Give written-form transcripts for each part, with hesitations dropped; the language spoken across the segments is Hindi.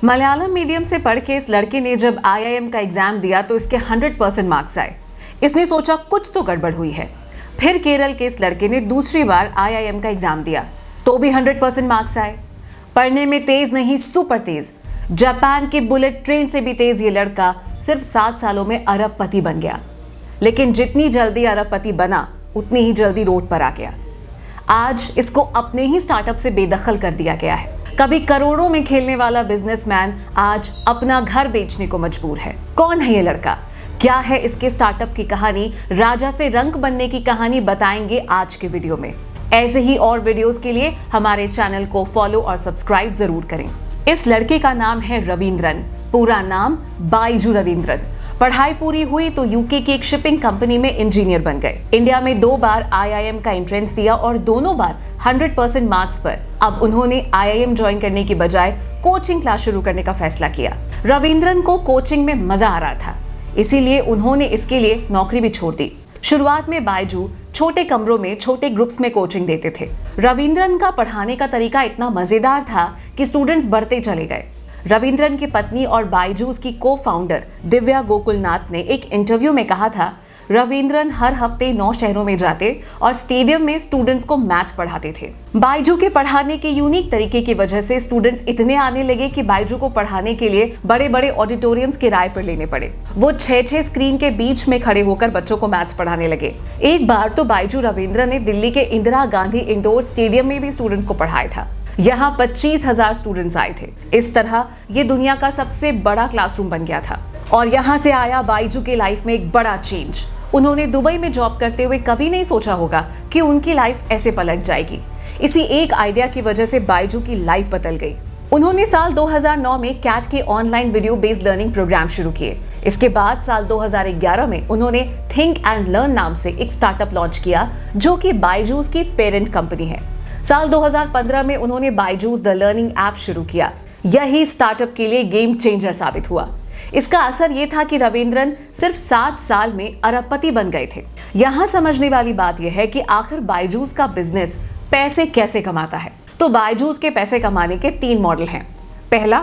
मलयालम मीडियम से पढ़ के इस लड़के ने जब आईआईएम का एग्जाम दिया तो इसके 100% मार्क्स आए। इसने सोचा कुछ तो गड़बड़ हुई है। फिर केरल के इस लड़के ने दूसरी बार आईआईएम का एग्जाम दिया तो भी 100% मार्क्स आए। पढ़ने में तेज नहीं, सुपर तेज। जापान के बुलेट ट्रेन से भी तेज ये लड़का सिर्फ 7 सालों में अरबपति बन गया। लेकिन जितनी जल्दी अरबपति बना उतनी ही जल्दी रोड पर आ गया। आज इसको अपने ही स्टार्टअप से बेदखल कर दिया गया है। कभी करोड़ों में खेलने वाला बिजनेसमैन आज अपना घर बेचने को मजबूर है। कौन है ये लड़का, क्या है इसके स्टार्टअप की कहानी, राजा से रंक बनने की कहानी बताएंगे आज के वीडियो में। ऐसे ही और वीडियोस के लिए हमारे चैनल को फॉलो और सब्सक्राइब जरूर करें। इस लड़के का नाम है रविंद्रन, पूरा नाम बाइजू रविंद्रन। पढ़ाई पूरी हुई तो यूके की एक शिपिंग कंपनी में इंजीनियर बन गए। इंडिया में 2 बार आईआईएम का एंट्रेंस दिया और दोनों बार 100% मार्क्स पर। अब उन्होंने आईआईएम ज्वाइन करने की बजाय कोचिंग क्लास शुरू करने का फैसला किया। रविंद्रन को कोचिंग में मजा आ रहा था, इसीलिए उन्होंने इसके लिए नौकरी भी छोड़ दी। शुरुआत में बाइजू छोटे कमरों में छोटे ग्रुप्स में कोचिंग देते थे। रविंद्रन का पढ़ाने का तरीका इतना मजेदार था कि स्टूडेंट्स बढ़ते चले गए। रविंद्रन की पत्नी और बाइजूस की को फाउंडर दिव्या गोकुलनाथ ने एक इंटरव्यू में कहा था, रविंद्रन हर हफ्ते 9 शहरों में जाते और स्टेडियम में स्टूडेंट्स को मैथ पढ़ाते थे। बाइजू के पढ़ाने के यूनिक तरीके की वजह से स्टूडेंट्स इतने आने लगे कि बाइजू को पढ़ाने के लिए बड़े बड़े ऑडिटोरियम्स किराए पर लेने पड़े। वो 6-6 स्क्रीन के बीच में खड़े होकर बच्चों को मैथ्स पढ़ाने लगे। एक बार तो बाइजू रविंद्रन ने दिल्ली के इंदिरा गांधी इंडोर स्टेडियम में भी स्टूडेंट्स को पढ़ाया था। यहाँ 25,000 स्टूडेंट्स आए थे। इस तरह ये दुनिया का सबसे बड़ा क्लासरूम बन गया था। और यहाँ से आया बाइजू के लाइफ में एक बड़ा चेंज। उन्होंने दुबई में जॉब करते हुए कभी नहीं सोचा होगा कि उनकी लाइफ ऐसे पलट जाएगी। इसी एक आइडिया की वजह से बाइजू की लाइफ बदल गई। उन्होंने साल 2009 में कैट के online video based learning program शुरू किए। इसके बाद साल 2011 में उन्होंने थिंक एंड लर्न नाम से एक स्टार्टअप लॉन्च किया, जो कि बाइजूस की पेरेंट कंपनी है। साल 2015 में उन्होंने बाइजूस द लर्निंग ऐप शुरू किया। यही स्टार्टअप के लिए गेम चेंजर साबित हुआ। इसका असर यह था कि रविंद्रन सिर्फ 7 साल में अरबपति बन गए थे। यहाँ समझने वाली बात यह है कि आखिर बाइजूस का बिजनेस पैसे कैसे कमाता है। तो बाइजूस के पैसे कमाने के 3 मॉडल हैं। पहला,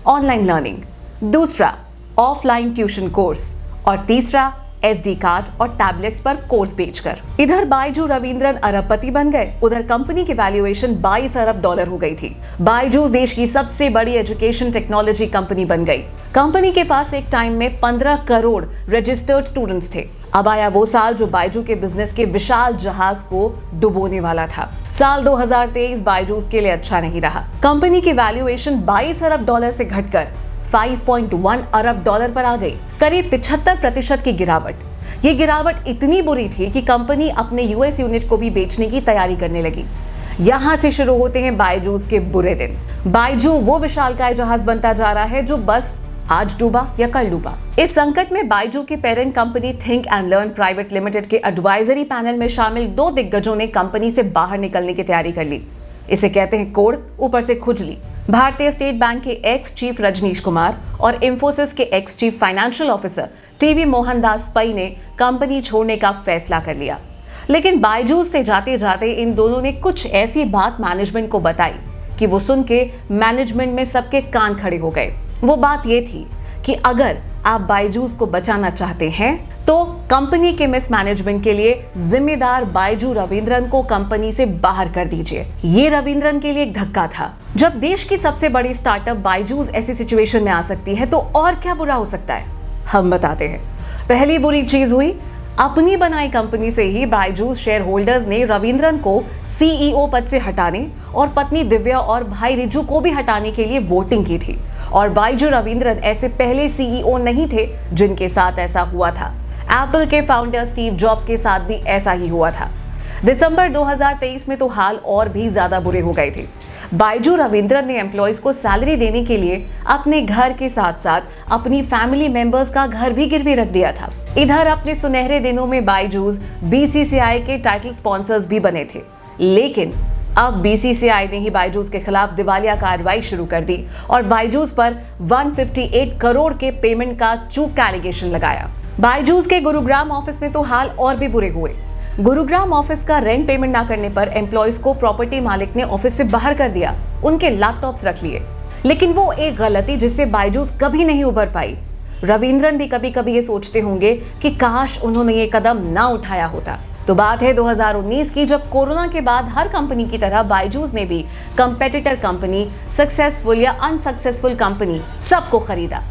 ऑनलाइन लर्निंग, दूसरा ऑफलाइन ट्यूशन कोर्स और तीसरा SD कार्ड और टैबलेट्स पर कोर्स बेचकर। इधर बाइजू रविंद्रन अरबपति बन गए, उधर कंपनी की वैल्यूएशन $22 अरब हो गई थी। बाइजूस देश की सबसे बड़ी एजुकेशन टेक्नोलॉजी कंपनी बन गई। कंपनी के पास एक टाइम में 15 करोड़ रजिस्टर्ड स्टूडेंट्स थे। अब आया वो साल जो बाइजू के बिजनेस के विशाल जहाज को डुबोने वाला था। साल 2023 बाइजूस के लिए अच्छा नहीं रहा। कंपनी की वैल्यूएशन $22 अरब से घटकर 5.1 अरब पर आ गई, करीब 75% की गिरावट। ये गिरावट इतनी बुरी थी कि कंपनी अपने यूएस यूनिट को भी बेचने की तैयारी करने लगी। यहाँ से शुरू होते हैं बाइजूस के बुरे दिन। बाइजू वो विशालकाय जहाज बनता जा रहा है जो बस आज डूबा या कल डूबा। इस संकट में बाइजू की parent company think and learn private limited के एडवाइजरी पैनल में शामिल 2 दिग्गजों ने कंपनी से बाहर निकलने की तैयारी कर ली। इसे कहते हैं कोड़, ऊपर से खुजली। भारतीय स्टेट बैंक के एक्स चीफ रजनीश कुमार और इंफोसिस के ex chief financial officer TV Mohandas पै ने कंपनी छोड़ने का फैसला कर लिया। लेकिन बाइजूस से जाते जाते इन दोनों ने कुछ ऐसी बात मैनेजमेंट को बताई कि वो सुन के मैनेजमेंट में सबके कान खड़े हो गए। वो बात ये थी कि अगर आप बाइजूस को बचाना चाहते हैं तो कंपनी के मिसमैनेजमेंट के लिए जिम्मेदार बाइजू रविंद्रन को कंपनी से बाहर कर दीजिए। ये रविंद्रन के लिए एक धक्का था। जब देश की सबसे बड़ी स्टार्टअप बाइजूस ऐसी सिचुएशन में आ सकती है तो और क्या बुरा हो सकता है, हम बताते हैं। पहली बुरी चीज हुई, अपनी बनाई कंपनी से ही बाइजूस शेयर होल्डर्स ने रविंद्रन को CEO पद से हटाने और पत्नी दिव्या और भाई रिजू को भी हटाने के लिए वोटिंग की थी। और बाइजू रविंद्रन ऐसे पहले CEO नहीं थे जिनके साथ ऐसा हुआ था। एप्पल के फाउंडर स्टीव जॉब्स के साथ भी ऐसा ही हुआ था। दिसंबर 2023 में तो हाल और भी ज्यादा बुरे हो गए थे। बाइजू रविंद्रन ने एम्प्लॉयज को सैलरी देने के लिए अपने घर के साथ साथ अपनी फैमिली मेंबर्स का घर भी गिरवी रख दिया था। इधर अपने सुनहरे दिनों में बाइजूस BCCI के टाइटल स्पॉन्सर्स भी बने थे, लेकिन अब BCCI ने ही बाइजूस के खिलाफ दिवालिया कार्रवाई शुरू कर दी और बाइजूस पर 158 करोड़ के पेमेंट का चूक का एलिगेशन लगाया। बाइजूस के गुरुग्राम ऑफिस में तो हाल और भी बुरे हुए। गुरुग्राम ऑफिस का रेंट पेमेंट ना करने पर एम्प्लॉयज को प्रॉपर्टी मालिक ने ऑफिस से बाहर कर दिया, उनके लैपटॉप्स रख लिए। लेकिन वो एक गलती जिससे बायजूस कभी नहीं उभर पाई। रविंद्रन भी कभी कभी ये सोचते होंगे कि काश उन्होंने ये कदम ना उठाया होता। तो बात है 2019 की, जब कोरोना के बाद हर कंपनी की तरह बायजूस ने भी कंपेटिटर कंपनी, सक्सेसफुल या अनसक्सेसफुल कंपनी, सबको खरीदा।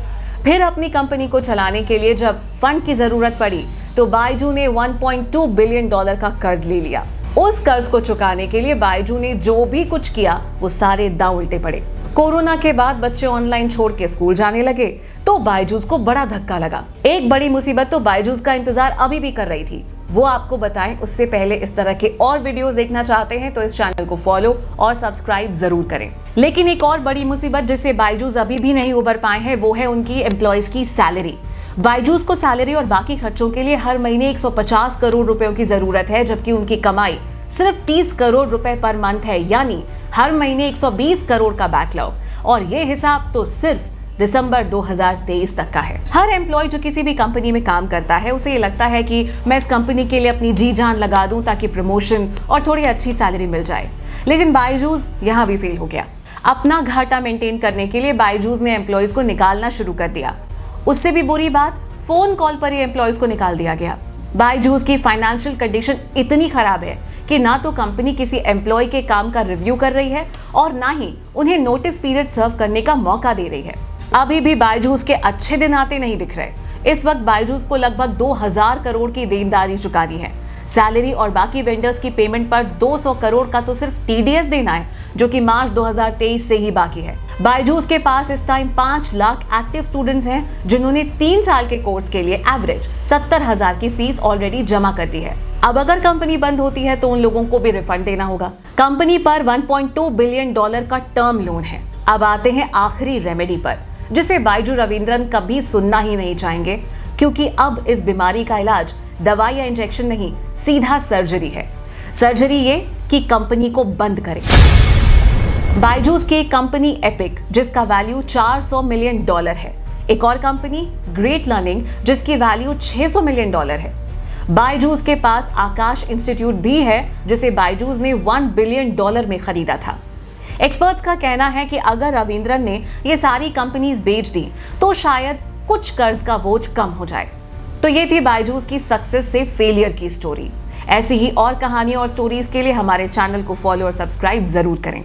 फिर अपनी कंपनी को चलाने के लिए जब फंड की जरूरत पड़ी तो बायजू ने $1.2 बिलियन का कर्ज ले लिया। उस कर्ज को चुकाने के लिए बायजू ने जो भी कुछ किया वो सारे दांव उल्टे पड़े। कोरोना के बाद बच्चे ऑनलाइन छोड़ के स्कूल जाने लगे तो बायजूस को बड़ा धक्का लगा। एक बड़ी मुसीबत तो बायजूस का इंतजार अभी भी कर रही थी, वो आपको बताएं उससे पहले इस तरह के और वीडियोस देखना चाहते हैं तो इस चैनल को फॉलो और सब्सक्राइब जरूर करें। लेकिन एक और बड़ी मुसीबत जिससे बायजूस अभी भी नहीं उबर पाए हैं वो है उनकी एम्प्लॉयज की सैलरी। बायजूस को सैलरी और बाकी खर्चों के लिए हर महीने 150 करोड़ रुपयों की जरूरत है, जबकि उनकी कमाई सिर्फ 30 करोड़ रुपए पर मंथ है, यानी हर महीने 120 करोड़ का बैकलॉग। और ये हिसाब तो सिर्फ दिसंबर 2023 तक का है। हर एम्प्लॉय जो किसी भी कंपनी में काम करता है उसे ये लगता है कि मैं इस कंपनी के लिए अपनी जी जान लगा दूं ताकि प्रमोशन और थोड़ी अच्छी सैलरी मिल जाए। लेकिन बायजूस यहाँ भी फेल हो गया। अपना घाटा मेंटेन करने के लिए बायजूस ने एम्प्लॉयज को निकालना शुरू कर दिया। उससे भी बुरी बात, फोन कॉल पर ही एम्प्लॉयज को निकाल दिया गया। बायजूस की फाइनेंशियल कंडीशन इतनी खराब है कि ना तो कंपनी किसी एम्प्लॉय के काम का रिव्यू कर रही है और ना ही उन्हें नोटिस पीरियड सर्व करने का मौका दे रही है। अभी भी बायजूस के अच्छे दिन आते नहीं दिख रहे। इस वक्त बायजूस को लगभग 2000 करोड़ की देनदारी चुकानी है। सैलरी और बाकी वेंडर्स की पेमेंट पर 200 करोड़ का तो सिर्फ टीडीएस देना है, जो कि मार्च 2023 से ही बाकी है। बायजूस के पास इस टाइम 5 लाख एक्टिव स्टूडेंट्स हैं जिन्होंने 3 साल के कोर्स के लिए एवरेज 70,000 की फीस ऑलरेडी जमा कर दी है। अब अगर कंपनी बंद होती है तो उन लोगों को भी रिफंड देना होगा। कंपनी पर $1.2 बिलियन का टर्म लोन है। अब आते हैं आखिरी रेमेडी पर, जिसे बायजू रविंद्रन कभी सुनना ही नहीं चाहेंगे, क्योंकि अब इस बीमारी का इलाज दवाई या इंजेक्शन नहीं, सीधा सर्जरी है। सर्जरी ये कि कंपनी को बंद करें। बायजूस की कंपनी एपिक, जिसका वैल्यू $400 मिलियन है। एक और कंपनी ग्रेट लर्निंग, जिसकी वैल्यू $600 मिलियन है। बायजूस के पास आकाश इंस्टीट्यूट भी है, जिसे बायजूस ने $1 बिलियन में खरीदा था। एक्सपर्ट्स का कहना है कि अगर रविंद्रन ने ये सारी कंपनीज बेच दी तो शायद कुछ कर्ज का बोझ कम हो जाए। तो ये थी बायजूस की सक्सेस से फेलियर की स्टोरी। ऐसी ही और कहानियों और स्टोरीज के लिए हमारे चैनल को फॉलो और सब्सक्राइब जरूर करें।